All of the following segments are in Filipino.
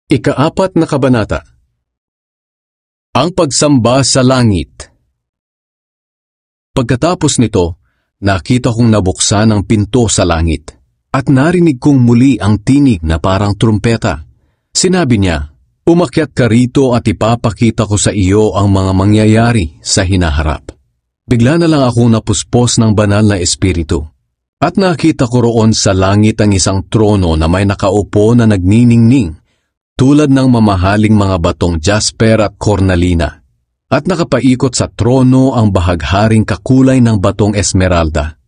Ika-4 na kabanata. Ang pagsamba sa langit. Pagkatapos nito, nakita kong nabuksan ang pinto sa langit, at narinig kong muli ang tinig na parang trumpeta. Sinabi niya, "Umakyat ka rito at ipapakita ko sa iyo ang mga mangyayari sa hinaharap." Bigla na lang akong napuspos ng banal na espiritu. At nakita ko roon sa langit ang isang trono na may nakaupo na nagniningning, tulad ng mamahaling mga batong jasper at cornalina. At nakapaikot sa trono ang bahagharing kakulay ng batong esmeralda.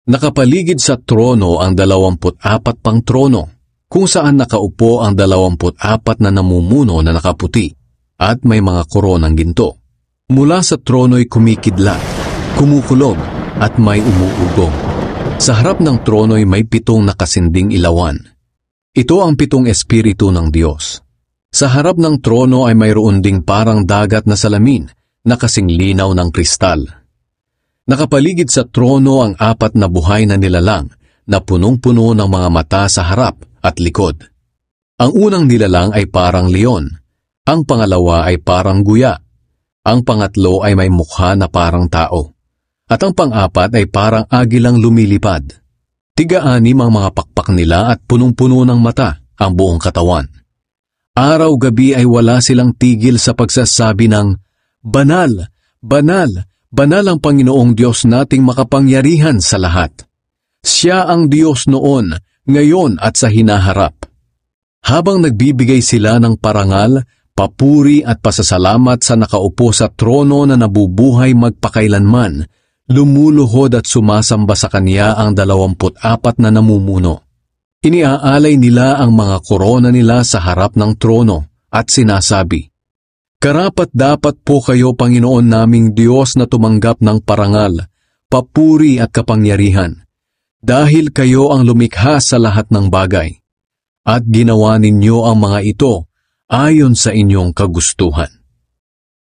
Nakapaligid sa trono ang 24 pang trono, kung saan nakaupo ang 24 na namumuno na nakaputi, at may mga koronang ginto. Mula sa trono'y kumikidlat, kumukulog, at may umuugong. Sa harap ng trono'y may 7 nakasinding ilawan. Ito ang 7 espiritu ng Diyos. Sa harap ng trono ay mayroon ding parang dagat na salamin na kasing linaw ng kristal. Nakapaligid sa trono ang 4 na buhay na nilalang na punong-puno ng mga mata sa harap at likod. Ang unang nilalang ay parang leon, ang pangalawa ay parang guya, ang pangatlo ay may mukha na parang tao, at ang pang-4 ay parang agilang lumilipad. 3 ang mga pakpak nila at punong-puno ng mata ang buong katawan. Araw-gabi ay wala silang tigil sa pagsasabi ng, "Banal, banal, banal ang Panginoong Diyos nating makapangyarihan sa lahat. Siya ang Diyos noon, ngayon at sa hinaharap." Habang nagbibigay sila ng parangal, papuri at pasasalamat sa nakaupo sa trono na nabubuhay magpakailanman, lumuluhod at sumasamba sa Kanya ang 24 na namumuno. Iniaalay nila ang mga korona nila sa harap ng trono at sinasabi, "Karapat-dapat po kayo, Panginoon naming Diyos, na tumanggap ng parangal, papuri at kapangyarihan, dahil kayo ang lumikha sa lahat ng bagay, at ginawa ninyo ang mga ito ayon sa inyong kagustuhan."